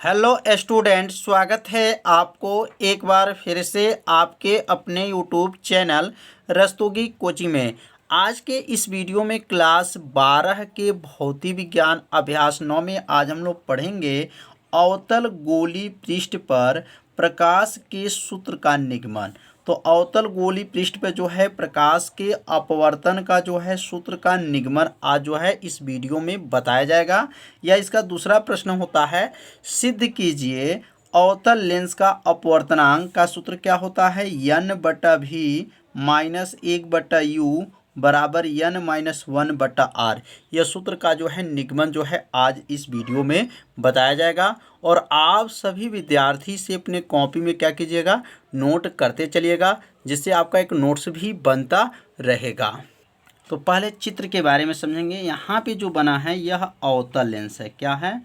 Hello student, स्वागत है आपको एक बार फिर से आपके अपने यूट्यूब चैनल रस्तोगी कोचिंग में। आज के इस वीडियो में क्लास 12 के भौतिक विज्ञान अभ्यास 9 में आज हम लोग पढ़ेंगे अवतल गोलीय पृष्ठ पर प्रकाश के सूत्र का निगमन। तो अवतल गोलीय पृष्ठ पे जो है प्रकाश के अपवर्तन का जो है सूत्र का निगमन आज जो है इस वीडियो में बताया जाएगा। या इसका दूसरा प्रश्न होता है, सिद्ध कीजिए अवतल लेंस का अपवर्तनांक का सूत्र क्या होता है। n/v माइनस 1/u बराबर n-1/r। यह सूत्र का जो है निगमन जो है आज इस वीडियो में बताया जाएगा। और आप सभी विद्यार्थी से अपने कॉपी में क्या कीजिएगा, नोट करते चलिएगा, जिससे आपका एक नोट्स भी बनता रहेगा। तो पहले चित्र के बारे में समझेंगे। यहाँ पे जो बना है यह अवतल लेंस है। क्या है?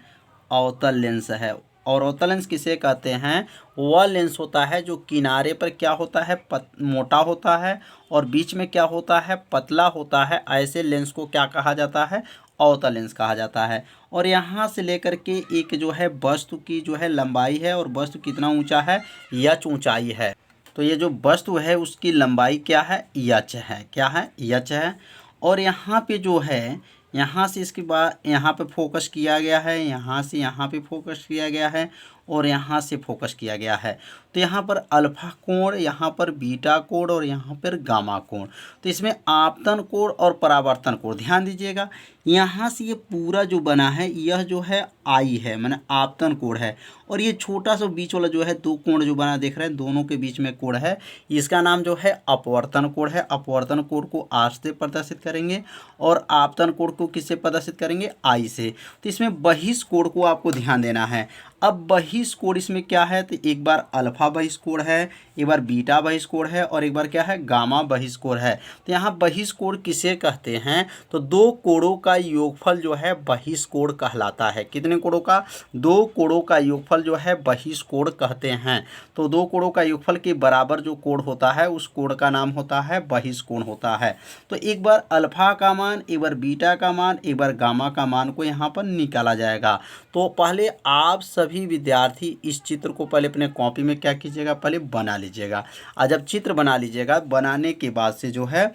अवतल लेंस है। और अवतल लेंस किसे कहते हैं? वह लेंस होता है जो किनारे पर क्या होता है, मोटा होता है, और बीच में क्या होता है, पतला होता है। ऐसे लेंस को क्या कहा जाता है? अवतल लेंस कहा जाता है। और यहाँ से लेकर के एक जो है वस्तु की जो है लंबाई है, और वस्तु कितना ऊंचा है, h ऊंचाई है। तो ये जो वस्तु है उसकी लंबाई क्या है, h है। क्या है? h है। और यहाँ पे जो है, यहाँ से इसके बाद यहाँ पे फोकस किया गया है, यहाँ से यहाँ पे फोकस किया गया है, और यहाँ से फोकस किया गया है। तो यहाँ पर अल्फा कोण, यहाँ पर बीटा कोण, और यहाँ पर गामा कोण। तो इसमें आपतन कोण और परावर्तन कोण ध्यान दीजिएगा। यहाँ से ये पूरा जो बना है यह जो है आई है, माने आपतन कोण है। और ये छोटा सा बीच वाला जो है दो कोण जो बना देख रहे हैं, दोनों के बीच में कोण है, इसका नाम जो है अपवर्तन कोण है। अपवर्तन कोण को आर से प्रदर्शित करेंगे और आपतन कोण को किससे प्रदर्शित करेंगे, आई से। तो इसमें बहिष्कोण को आपको ध्यान देना है। अब बहिष्कोण इसमें क्या है, तो एक बार अल्फा बहिष्कोण है, एक बार बीटा बहिष्कोण है, और एक बार क्या है, गामा बहिष्कोण है। तो यहाँ बहिष्कोण किसे कहते हैं, तो दो कोणों का योगफल जो है बहिष्कोण कहलाता है। कितने कोणों का? दो कोणों का योगफल जो है बहिष्कोण कहते हैं। तो दो कोणों का योगफल के बराबर जो कोण होता है उस कोण का नाम होता है बहिष्कोण होता है। तो एक बार अल्फा का मान, एक बार बीटा का मान, एक बार गामा का मान को यहाँ पर निकाला जाएगा। तो पहले आप सभी विद्यार्थी इस चित्र को पहले अपने कॉपी में क्या कीजिएगा, पहले बना लीजिएगा। और जब चित्र बना लीजिएगा, बनाने के बाद से जो है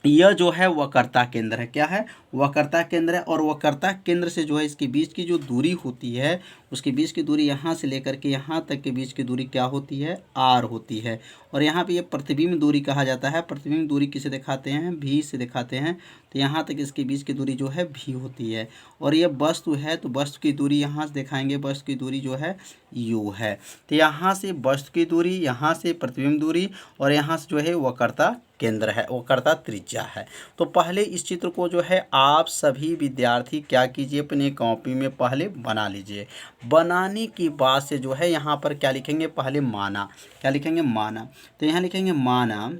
यह जो है वक्रता केंद्र है। क्या है? वक्रता केंद्र है। और वक्रता केंद्र से जो है इसके बीच की जो दूरी होती है, उसके बीच की दूरी यहाँ से लेकर के यहाँ तक के बीच की दूरी क्या होती है, आर होती है। और यहाँ पे ये प्रतिबिंब दूरी कहा जाता है। प्रतिबिंब दूरी किसे दिखाते हैं, भी से दिखाते हैं। तो यहाँ तक इसके बीच की दूरी जो है भी होती है। और ये वस्तु है, तो वस्तु की दूरी यहाँ से दिखाएंगे, वस्तु की दूरी जो है यू है। तो यहाँ से वस्तु की दूरी, यहाँ से प्रतिबिंब दूरी, और यहाँ से जो है वक्रता केंद्र है, वक्रता त्रिज्या है। तो पहले इस चित्र को जो है आप सभी विद्यार्थी क्या कीजिए, अपने कॉपी में पहले बना लीजिए। बनाने के बाद से जो है यहाँ पर क्या लिखेंगे, पहले माना। क्या लिखेंगे? माना। तो यहाँ लिखेंगे माना,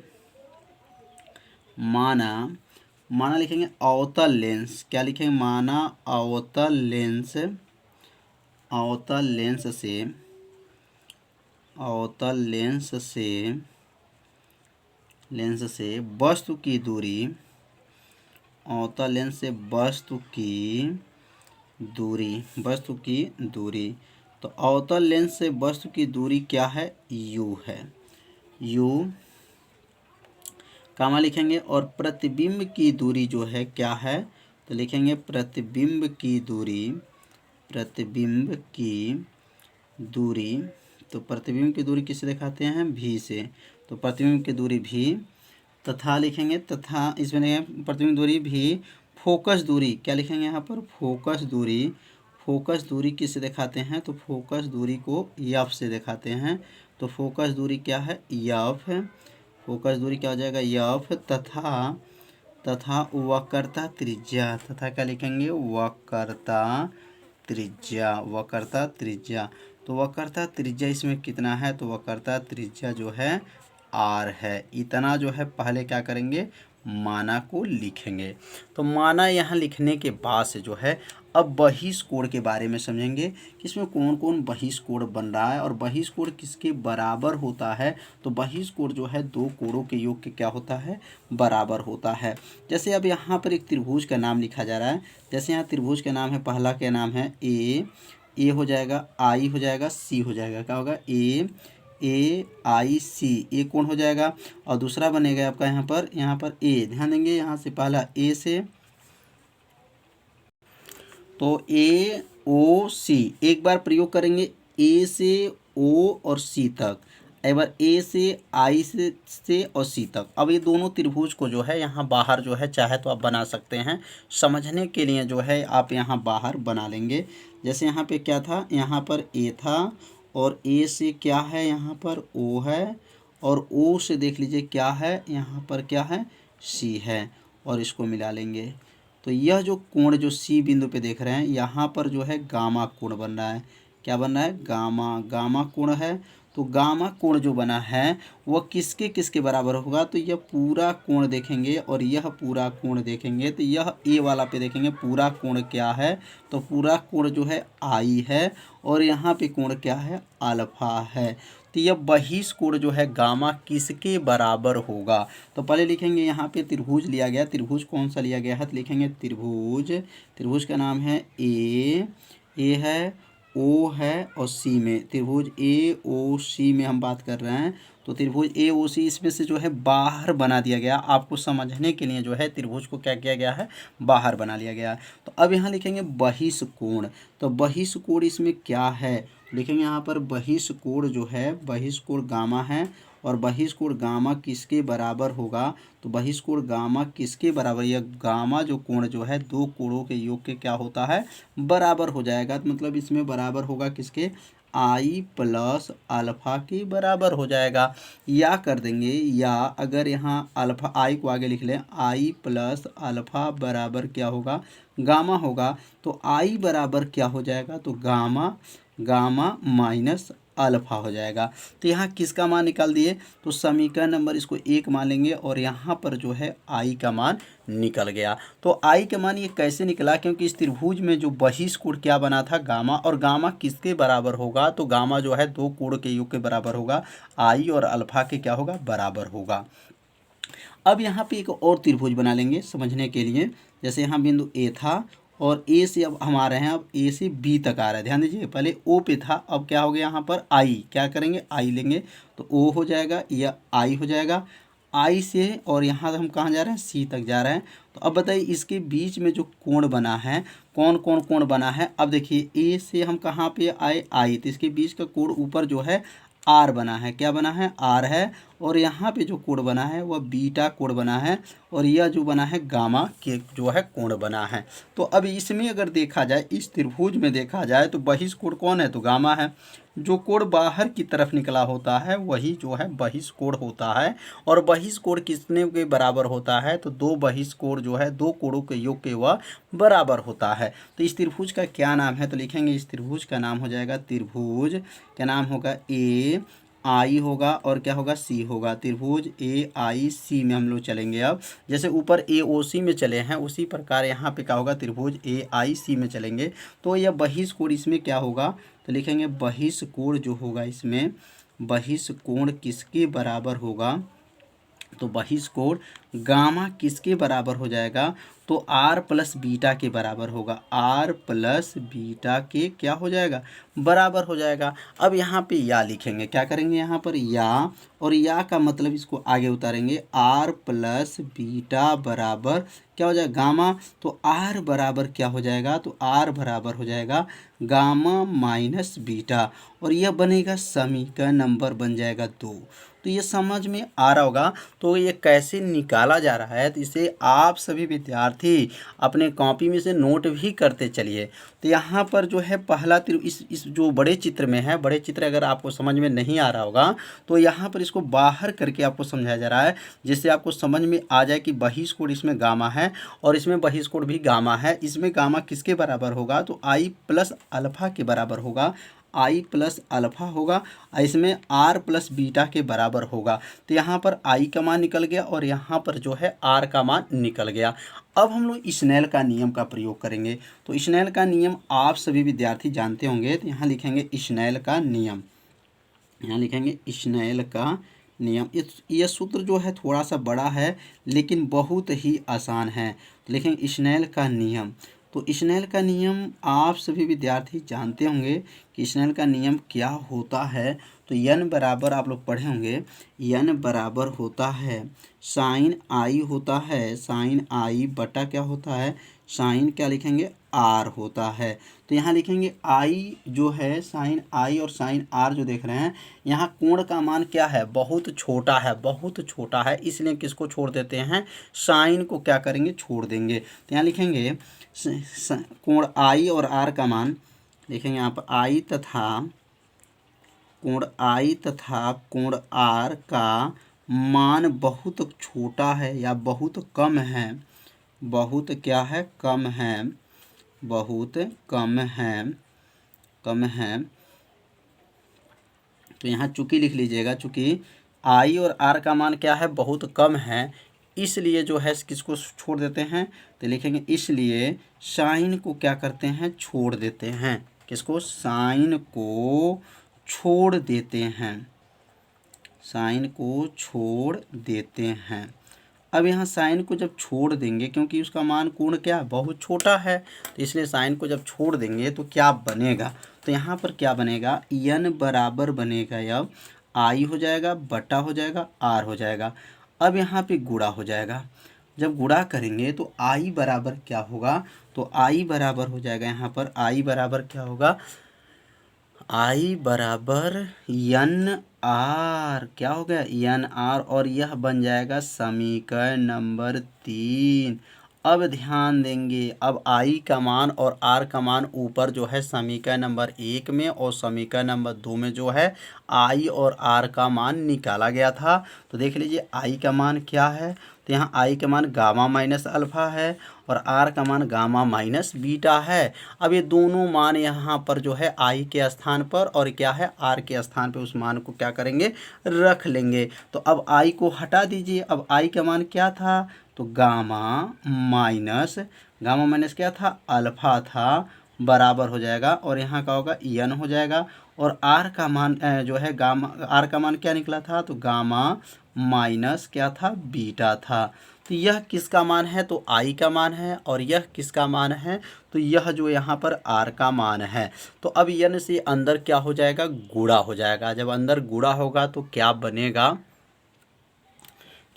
माना, माना लिखेंगे अवतल लेंस। क्या लिखेंगे? माना अवतल लेंस, अवतल लेंस से, अवतल लेंस से, लेंस से वस्तु की दूरी, अवतल लेंस से वस्तु की दूरी, वस्तु की दूरी। तो अवतल लेंस से वस्तु की दूरी क्या है, u है। u कामा लिखेंगे। और प्रतिबिंब की दूरी जो है क्या है, तो लिखेंगे प्रतिबिंब की दूरी, प्रतिबिंब की दूरी। तो प्रतिबिंब की दूरी किससे दिखाते हैं, भी से। तो प्रतिबिंब की दूरी भी, तथा लिखेंगे, तथा इसमें लिखेंगे प्रतिबिंब दूरी भी, फोकस दूरी। क्या लिखेंगे यहाँ पर, फोकस दूरी। फोकस दूरी किससे दिखाते हैं, तो फोकस दूरी को यफ से दिखाते हैं। तो फोकस दूरी क्या है, यफ। फोकस दूरी क्या हो जाएगा, यफ। तथा, तथा वक्रता त्रिज्या। तथा क्या लिखेंगे, वक्रता त्रिज्या, वक्रता त्रिज्या। तो वक्रता त्रिज्या इसमें कितना है, तो वक्रता त्रिज्या जो है आर है। इतना जो है पहले क्या करेंगे, माना को लिखेंगे। तो माना यहाँ लिखने के बाद से जो है अब बहिष्कोण के बारे में समझेंगे कि इसमें कौन कौन बहिष्कोण बन रहा है और बहिष्कोण किसके बराबर होता है। तो बहिष्कोण जो है दो कोणों के योग के क्या होता है, बराबर होता है। जैसे अब यहाँ पर एक त्रिभुज का नाम लिखा जा रहा है। जैसे यहाँ त्रिभुज का नाम है, पहला का नाम है ए, ए हो जाएगा, आई हो जाएगा, सी हो जाएगा। क्या होगा? ए आई सी, ए कोण हो जाएगा। और दूसरा बनेगा आपका यहाँ पर ए। ध्यान देंगे यहाँ से पहला ए से, तो ए ओ सी, एक बार प्रयोग करेंगे ए से ओ और सी तक, एक बार ए से आई से और सी तक। अब ये दोनों त्रिभुज को जो है यहाँ बाहर जो है चाहे तो आप बना सकते हैं, समझने के लिए जो है आप यहाँ बाहर बना लेंगे। जैसे यहाँ पे क्या था, यहाँ पर ए था और ए से क्या है, यहाँ पर ओ है, और ओ से देख लीजिए क्या है, यहाँ पर क्या है, सी है, और इसको मिला लेंगे। तो यह जो कोण जो सी बिंदु पे देख रहे हैं, यहाँ पर जो है गामा कोण बन रहा है। क्या बन रहा है? गामा कोण है। तो गामा कोण जो बना है वह किसके किसके बराबर होगा? तो यह पूरा कोण देखेंगे और यह पूरा कोण देखेंगे, तो यह ए वाला पे देखेंगे पूरा कोण क्या है, तो पूरा कोण जो है आई है, और यहाँ पे कोण क्या है? अल्फा है। तो यह बहिष्कोण जो है गामा किसके बराबर होगा? तो पहले लिखेंगे यहाँ पे त्रिभुज लिया गया, त्रिभुज कौन सा लिया गया है, तो लिखेंगे त्रिभुज का नाम है ए है, ओ है और सी में, त्रिभुज ए ओ सी में हम बात कर रहे हैं। तो त्रिभुज ए ओ सी इसमें से जो है बाहर बना दिया गया, आपको समझने के लिए जो है त्रिभुज को क्या किया गया है? बाहर बना लिया गया। तो अब यहाँ लिखेंगे बहिष्कोण। तो बहिष्कोण इसमें क्या है, लिखेंगे यहाँ पर बहिष्कोण जो है, बहिष्कोण गामा है, और बहिष्कोण गामा किसके बराबर होगा? तो बहिष्कोण गामा किसके बराबर, यह गामा जो कोण जो है दो कोणों के योग के क्या होता है? बराबर हो जाएगा। तो मतलब इसमें बराबर होगा किसके? आई प्लस अल्फा के बराबर हो जाएगा। या कर देंगे, या अगर यहाँ अल्फा आई को आगे लिख लें, आई प्लस अल्फा बराबर क्या होगा? गामा होगा। तो आई बराबर क्या हो जाएगा? तो गामा माइनस अल्फा हो जाएगा। तो यहाँ किसका मान निकाल दिए? तो समीकरण नंबर इसको 1 मान लेंगे, और यहाँ पर जो है आई का मान निकल गया। तो आई का मान ये कैसे निकला? क्योंकि इस त्रिभुज में जो बहिष्कोण क्या बना था? गामा, और गामा किसके बराबर होगा? तो गामा जो है दो कोण के योग के बराबर होगा, आई और अल्फा के क्या होगा? बराबर होगा। अब यहाँ पे एक और त्रिभुज बना लेंगे समझने के लिए। जैसे यहाँ बिंदु ए था और ए से अब हम आ रहे हैं, अब ए से बी तक आ रहा है। ध्यान दीजिए, पहले ओ पे था, अब क्या हो गया यहाँ पर? आई। क्या करेंगे? आई लेंगे, तो ओ हो जाएगा, यह आई हो जाएगा। आई से और यहाँ हम कहाँ जा रहे हैं? सी तक जा रहे हैं। तो अब बताइए इसके बीच में जो कोण बना है, कौन कौन कोण बना है? अब देखिए ए से हम कहाँ पे आए? आई। तो इसके बीच का कोण ऊपर जो है आर बना है। क्या बना है? आर है। और यहाँ पे जो कोण बना है वह बीटा कोण बना है, और यह जो बना है गामा के जो है कोण बना है। तो अब इसमें अगर देखा जाए, इस त्रिभुज में देखा जाए, तो बहिष्कोण कौन है? तो गामा है। जो कोण बाहर की तरफ निकला होता है वही जो है बहिष्कोण होता है। और बहिष्कोण किसने के बराबर होता है? तो दो बहिष्कोण जो है दो कोणों के योग के वह बराबर होता है। तो इस त्रिभुज का क्या नाम है? तो लिखेंगे इस त्रिभुज का नाम हो जाएगा, त्रिभुज का नाम होगा ए आई होगा, और क्या होगा? सी होगा। त्रिभुज ए आई सी में हम लोग चलेंगे। अब जैसे ऊपर ए ओ सी में चले हैं, उसी प्रकार यहाँ पे क्या होगा? त्रिभुज ए आई सी में चलेंगे। तो यह बहिष्कोण इसमें क्या होगा? तो लिखेंगे बहिष्कोण जो होगा इसमें, बहिष्कोण किसके बराबर होगा? तो बहिष्कोण गामा किसके बराबर हो जाएगा? तो आर प्लस बीटा के बराबर होगा। आर प्लस बीटा के क्या हो जाएगा? बराबर हो जाएगा। अब यहाँ पे या लिखेंगे, क्या करेंगे यहाँ पर? या, और या का मतलब इसको आगे उतारेंगे, आर प्लस बीटा बराबर क्या हो जाएगा? गामा। तो आर बराबर क्या हो जाएगा? तो आर बराबर हो जाएगा गामा माइनस बीटा, और यह बनेगा समीकरण नंबर बन जाएगा 2। तो ये समझ में आ रहा होगा। तो ये कैसे निकाला जा रहा है, तो इसे आप सभी विद्यार्थी अपने कॉपी में से नोट भी करते चलिए। तो यहाँ पर जो है पहला इस जो बड़े चित्र में है, बड़े चित्र अगर आपको समझ में नहीं आ रहा होगा तो यहाँ पर इसको बाहर करके आपको समझाया जा रहा है, जिससे आपको समझ में आ जाए कि बहिष्कोण इसमें गामा है और इसमें बहिष्कोण भी गामा है। इसमें गामा किसके बराबर होगा? तो आई प्लस अल्फा के बराबर होगा। आई प्लस अल्फा होगा, इसमें आर प्लस बीटा के बराबर होगा। तो यहाँ पर आई का मान निकल गया और यहाँ पर जो है आर का मान निकल गया। अब हम लोग स्नेल का नियम का प्रयोग करेंगे। तो स्नेल का नियम आप सभी विद्यार्थी जानते होंगे। तो यहाँ लिखेंगे स्नेल का नियम, यहाँ लिखेंगे स्नेल का नियम। यह सूत्र जो है थोड़ा सा बड़ा है लेकिन बहुत ही आसान है। तो लिखेंगे स्नेल का नियम। तो स्नेल का नियम आप सभी विद्यार्थी जानते होंगे कि स्नेल का नियम क्या होता है। तो n बराबर आप लोग पढ़े होंगे, n बराबर होता है साइन आई होता है, साइन आई बटा क्या होता है, साइन क्या लिखेंगे आर होता है। तो यहाँ लिखेंगे आई जो है साइन आई और साइन आर जो देख रहे हैं, यहाँ कोण का मान क्या है, बहुत छोटा है, बहुत छोटा है, इसलिए किसको छोड़ देते हैं, साइन को क्या करेंगे छोड़ देंगे। तो यहाँ लिखेंगे कोण आई और आर का मान लिखेंगे यहाँ पर आई तथा कोण आर का मान बहुत छोटा है या बहुत कम है, बहुत क्या है कम है, बहुत कम है। तो यहाँ चूंकि लिख लीजिएगा, चूंकि आई और आर का मान क्या है बहुत कम है, इसलिए जो है किसको छोड़ देते हैं, तो लिखेंगे इसलिए साइन को क्या करते हैं छोड़ देते हैं, किसको साइन को छोड़ देते हैं, साइन को छोड़ देते हैं। अब यहाँ साइन को जब छोड़ देंगे, क्योंकि उसका मान कोण क्या बहुत छोटा है, तो इसलिए साइन को जब छोड़ देंगे तो क्या बनेगा, तो यहाँ पर क्या बनेगा, n बराबर बनेगा अब आई हो जाएगा बटा हो जाएगा आर हो जाएगा। अब यहाँ पे गुणा हो जाएगा, जब गुणा करेंगे तो आई बराबर क्या होगा, तो आई बराबर हो जाएगा यहाँ पर आई बराबर क्या होगा, आई बराबर n आर, क्या हो गया n आर, और यह बन जाएगा समीकरण नंबर 3। अब ध्यान देंगे, अब आई का मान और आर का मान ऊपर जो है समीकरण नंबर 1 में और समीकरण नंबर 2 में जो है आई और आर का मान निकाला गया था। तो देख लीजिए आई का मान क्या है, तो यहाँ आई का मान गामा माइनस अल्फ़ा है और आर का मान गामा माइनस बीटा है। अब ये दोनों मान यहाँ पर जो है आई के स्थान पर और क्या है आर के स्थान पर उस मान को क्या करेंगे रख लेंगे। तो अब आई को हटा दीजिए, अब आई का मान क्या था, तो गामा माइनस क्या था अल्फ़ा था, बराबर हो जाएगा और यहाँ का होगा n हो जाएगा, और आर का मान जो है गामा, आर का मान क्या निकला था, तो गामा माइनस क्या था बीटा था। तो यह किसका मान है, तो आई का मान है, और यह किसका मान है, तो यह जो यहाँ पर आर का मान है। तो अब n से अंदर क्या हो जाएगा गुणा हो जाएगा, जब अंदर गुणा होगा तो क्या बनेगा,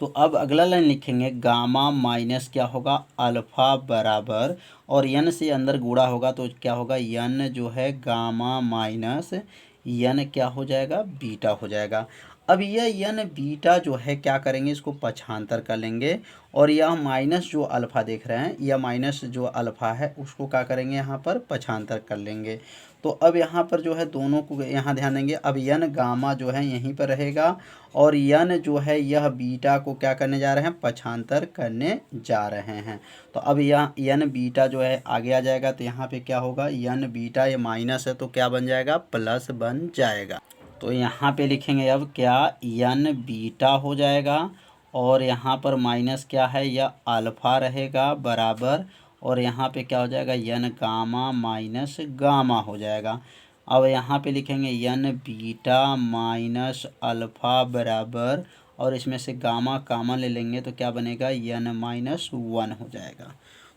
तो अब अगला लाइन लिखेंगे गामा माइनस क्या होगा अल्फ़ा बराबर, और n से अंदर गुणा होगा तो क्या होगा n जो है गामा माइनस n क्या हो जाएगा बीटा हो जाएगा। अब यह n बीटा जो है क्या करेंगे इसको पक्षांतर कर लेंगे, और यह माइनस जो अल्फ़ा देख रहे हैं, यह माइनस जो अल्फ़ा है उसको क्या करेंगे यहाँ पर पक्षांतर कर लेंगे। तो अब यहाँ पर जो है दोनों को यहाँ ध्यान देंगे, अब n गामा जो है यहीं पर रहेगा और n जो है यह बीटा को क्या करने जा रहे हैं पक्षांतर करने जा रहे हैं। तो अब यह n बीटा जो है आगे आ जाएगा, तो यहाँ पे क्या होगा n बीटा, ये माइनस है तो क्या बन जाएगा प्लस बन जाएगा। तो यहाँ पे लिखेंगे अब क्या n बीटा हो जाएगा, और यहाँ पर माइनस क्या है यह अल्फ़ा रहेगा बराबर, और यहाँ पे क्या हो जाएगा n गामा माइनस गामा हो जाएगा। अब यहाँ पे लिखेंगे n बीटा माइनस अल्फ़ा बराबर, और इसमें से गामा कॉमन ले लेंगे तो क्या बनेगा n माइनस 1 हो जाएगा।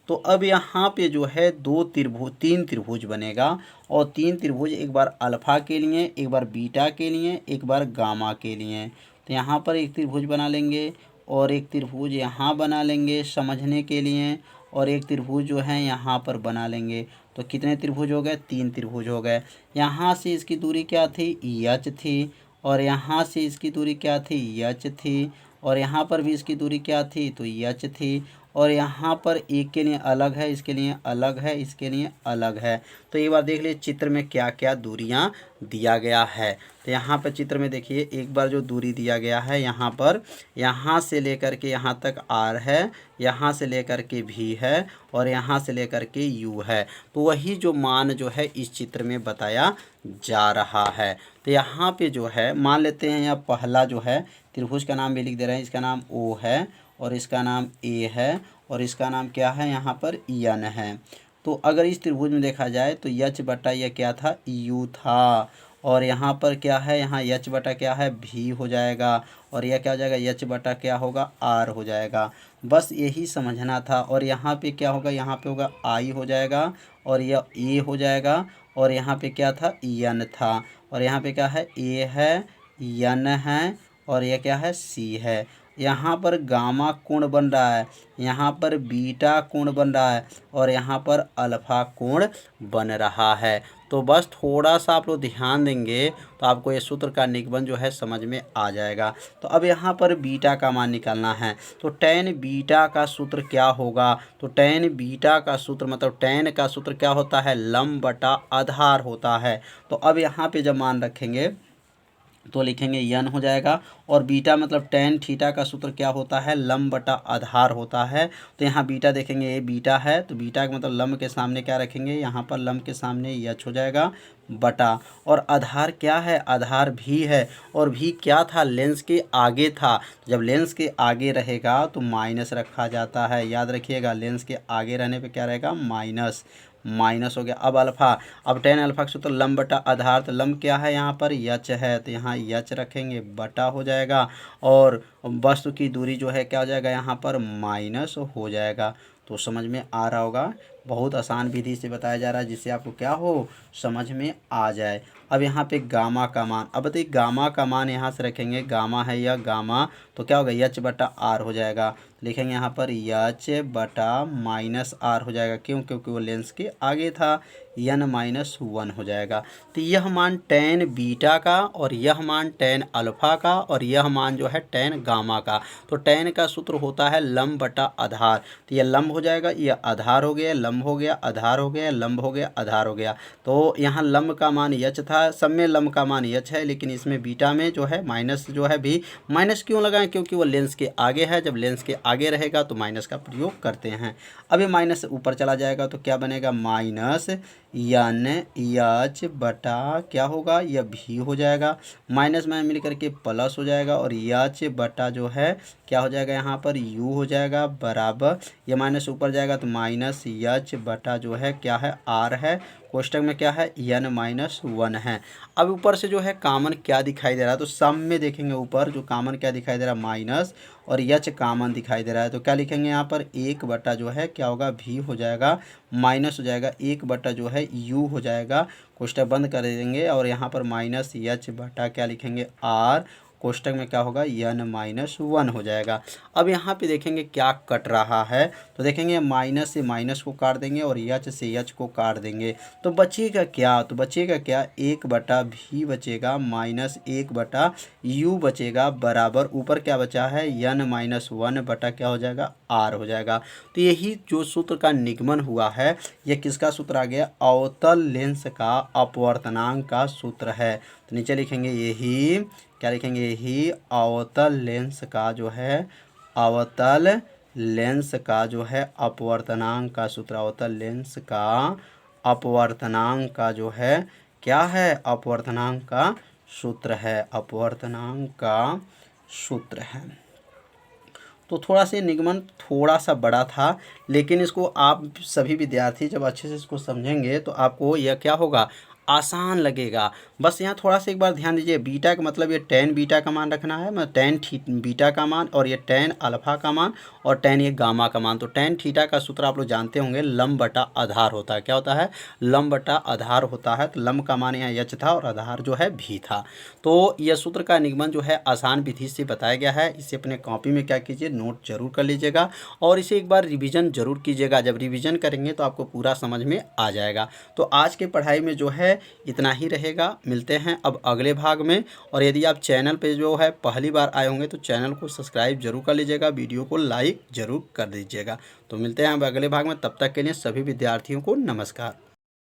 तो अब यहाँ पे जो है तीन त्रिभुज बनेगा, और तीन त्रिभुज एक बार अल्फ़ा के लिए, एक बार बीटा के लिए, एक बार गामा के लिए। तो यहाँ पर एक त्रिभुज बना लेंगे और एक त्रिभुज यहाँ बना लेंगे समझने के लिए, और एक त्रिभुज जो है यहाँ पर बना लेंगे। तो कितने त्रिभुज हो गए, तीन त्रिभुज हो गए। यहाँ से इसकी दूरी क्या थी h थी, और यहाँ से इसकी दूरी क्या थी h थी, और यहाँ पर भी इसकी दूरी क्या थी तो h थी, और यहाँ पर एक के लिए अलग है, इसके लिए अलग है, इसके लिए अलग है। तो एक बार देख लीजिए चित्र में क्या क्या दूरियाँ दिया गया है। तो यहाँ पर चित्र में देखिए एक बार जो दूरी दिया गया है यहाँ पर, यहाँ से लेकर के यहाँ तक r है, यहाँ से लेकर के v है, और यहाँ से लेकर के u है। तो वही जो मान जो है इस चित्र में बताया जा रहा है। तो यहाँ पे जो है मान लेते हैं यह पहला जो है त्रिभुज का नाम भी लिख दे रहे हैं, इसका नाम O है और इसका नाम A है और इसका नाम क्या है यहाँ पर n है। तो अगर इस त्रिभुज में देखा जाए तो h बटा यह क्या था u था, और यहाँ पर क्या है, यहाँ एच बटा क्या है भी हो जाएगा, और यह क्या हो जाएगा एच बटा क्या होगा आर हो जाएगा। बस यही समझना था। और यहाँ पे क्या होगा, यहाँ पे होगा आई हो जाएगा, और यह ए हो जाएगा, और यहाँ पे क्या था एन था, और यहाँ पे क्या है ए है एन है, और यह क्या है सी है। यहाँ पर गामा कोण बन रहा है, यहाँ पर बीटा कोण बन रहा है, और यहाँ पर अल्फा कोण बन रहा है। तो बस थोड़ा सा आप लोग ध्यान देंगे तो आपको ये सूत्र का निगमन जो है समझ में आ जाएगा। तो अब यहाँ पर बीटा का मान निकालना है, तो tan बीटा का सूत्र क्या होगा, तो tan बीटा का सूत्र मतलब tan का सूत्र क्या होता है लंब बटा आधार होता है। तो अब यहाँ पे जब मान रखेंगे तो लिखेंगे यन हो जाएगा, और बीटा मतलब tan थीटा का सूत्र क्या होता है लंब बटा आधार होता है। तो यहाँ बीटा देखेंगे ये बीटा है, तो बीटा का मतलब लंब के सामने क्या रखेंगे, यहाँ पर लंब के सामने यच हो जाएगा बटा, और आधार क्या है आधार भी है, और भी क्या था लेंस के आगे था। जब लेंस के आगे रहेगा तो माइनस रखा जाता है, याद रखिएगा लेंस के आगे रहने पे क्या रहेगा माइनस, माइनस हो गया। अब अल्फ़ा, अब tan अल्फ़ा का सूत्र लंब बटा आधार, तो लंब क्या है यहाँ पर यच है, तो यहाँ यच रखेंगे बटा हो जाएगा, और वस्तु की दूरी जो है क्या हो जाएगा यहाँ पर माइनस हो जाएगा। तो समझ में आ रहा होगा, बहुत आसान विधि से बताया जा रहा है जिससे आपको क्या हो समझ में आ जाए। अब यहाँ पे गामा का मान, अब बताइए गामा का मान यहाँ से रखेंगे, गामा है यह गामा, तो क्या होगा यच बटा आर हो जाएगा, लिखेंगे यहाँ पर यच बटा माइनस आर हो जाएगा, क्यों क्योंकि वो लेंस के आगे था, यन माइनस वन हो जाएगा। तो यह मान tan बीटा का, और यह मान tan अल्फ़ा का, और यह मान जो है tan गामा का। तो tan का सूत्र होता है लंब बटा आधार, तो यह लंब हो जाएगा, यह आधार हो गया, लंब हो गया, आधार हो गया, लंब हो गया, आधार हो गया। तो यहाँ लंब का मान यच था, सब में लंब का मान यच है, लेकिन इसमें बीटा में जो है माइनस जो है भी, माइनस क्यों लगाएं क्योंकि वो लेंस के आगे है, जब लेंस के आगे रहेगा तो माइनस का प्रयोग करते हैं। अब ये माइनस ऊपर चला जाएगा तो क्या बनेगा माइनस यन यच बटा क्या होगा यह भी हो जाएगा, माइनस में मिल करके प्लस हो जाएगा, और यच बटा जो है क्या हो जाएगा यहाँ पर यू हो जाएगा बराबर, ये माइनस ऊपर जाएगा तो माइनस यच बटा जो है क्या है आर है, कोष्टक में क्या है यन माइनस वन है। अब ऊपर से जो है कामन क्या दिखाई दे रहा है, तो सम में देखेंगे ऊपर जो कामन क्या दिखाई दे रहा है माइनस, और यच कामन दिखाई दे रहा है, तो क्या लिखेंगे यहाँ पर एक बटा जो है क्या होगा भी हो जाएगा, माइनस हो जाएगा एक बटा जो है यू हो जाएगा, कोष्टक बंद कर देंगे, और यहाँ पर माइनस यच बटा क्या लिखेंगे आर, कोष्टक में क्या होगा यन माइनस वन हो जाएगा। अब यहाँ पे देखेंगे क्या कट रहा है, तो देखेंगे माइनस से माइनस को काट देंगे, और यच से यच को काट देंगे, तो बचेगा क्या, तो बचेगा क्या एक बटा भी बचेगा, माइनस एक बटा यू बचेगा बराबर, ऊपर क्या बचा है यन माइनस वन बटा क्या हो जाएगा आर हो जाएगा। तो यही जो सूत्र का निगमन हुआ है, यह किसका सूत्र आ गया अवतल लेंस का अपवर्तनांक का सूत्र है। तो नीचे लिखेंगे यही क्या लिखेंगे यही अवतल लेंस का जो है अवतल लेंस का जो है अपवर्तनांक का सूत्र, अवतल लेंस का अपवर्तनांक का जो है क्या है अपवर्तनांक का सूत्र है, अपवर्तनांक का सूत्र है। तो थोड़ा सा निगमन थोड़ा सा बड़ा था, लेकिन इसको आप सभी विद्यार्थी जब अच्छे से इसको समझेंगे तो आपको यह क्या होगा आसान लगेगा। बस यहाँ थोड़ा सा एक बार ध्यान दीजिए, बीटा का मतलब ये tan बीटा का मान रखना है, मतलब tan बीटा का मान, और ये tan अल्फ़ा का मान, और tan ये गामा का मान। तो tan थीटा का सूत्र आप लोग जानते होंगे लंब बटा आधार होता है, क्या होता है लंब बटा आधार होता है। तो लंब का मान यहाँ यच था और आधार जो है भी था। तो यह सूत्र का निगमन जो है आसान विधि से बताया गया है, इसे अपने कॉपी में क्या कीजिए नोट जरूर कर लीजिएगा, और इसे एक बार रिविज़न जरूर कीजिएगा। जब रिविज़न करेंगे तो आपको पूरा समझ में आ जाएगा। तो आज के पढ़ाई में जो है इतना ही रहेगा, मिलते हैं अब अगले भाग में। और यदि आप चैनल पे जो है पहली बार आए होंगे तो चैनल को सब्सक्राइब जरूर कर लीजिएगा, वीडियो को लाइक जरूर कर दीजिएगा। तो मिलते हैं अब अगले भाग में, तब तक के लिए सभी विद्यार्थियों को नमस्कार।